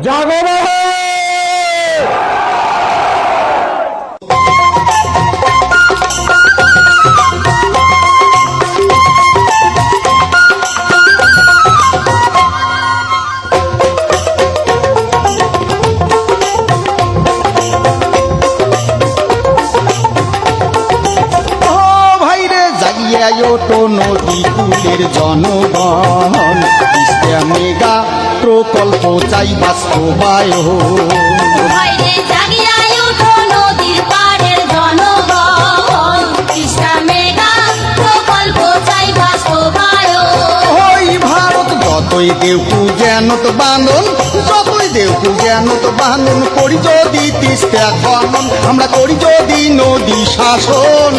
জাগো তো নদী কূলের জনগণ মেগা প্রকল্প চাই বাস্তবায়ন। ভারত যতই দেউকু জ্ঞানত বাঁধন, যতই দেউকু জ্ঞানত বাঁধন করি যদি তিস্তা খনন, আমরা করি যদি নদী শাসন।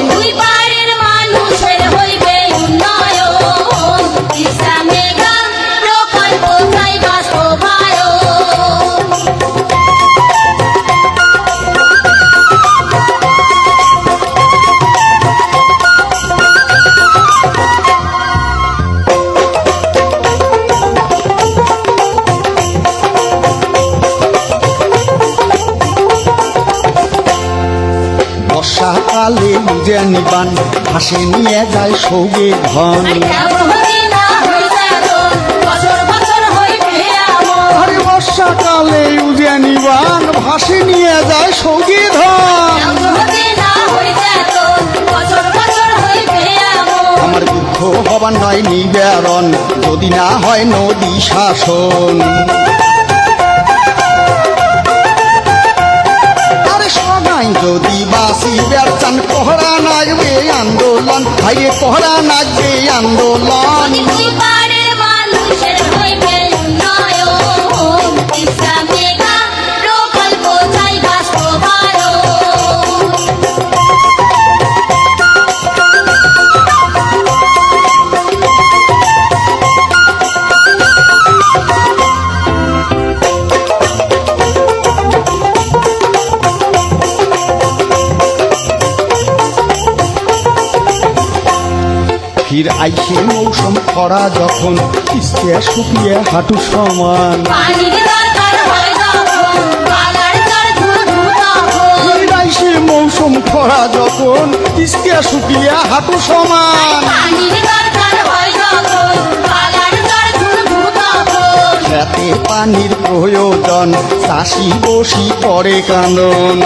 বর্ষাকালে জানিবান হাসে নিয়ে যায় সৌগে ধন। আরে বর্ষাকালে জানিবান ভাসে নিয়ে যায় সৌগে ধন। আমার দুঃখ হবার নয় নিবারণ যদি না হয় নদী শাসন। যদি বাসি বেড়ান পহরা নাগবে আন্দোলন, ভাইরে পহরা নাগবে আন্দোলন। ফির আইসে মৌসুম খরা যখন তিস্তা শুকিয়ে হাঁটু সমান। ফির আইসে মৌসুম খরা যখন তিস্তা শুকিয়ে হাঁটু সমান। খেতে পানির প্রয়োজন চাষি বসি করে কান্দন।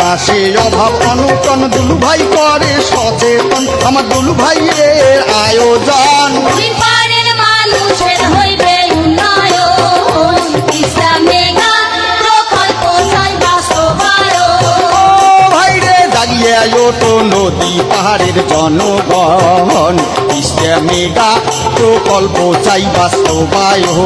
মাসে অভাব অনটন দুলু ভাই করে সচেতন, আমার দুলু ভাইয়ের আয়োজন। ভাইরে জাগিয়ে তো নদী পাহাড়ের জনগণ তিস্তা মেগা প্রকল্প চাই বাস্তবায়ন।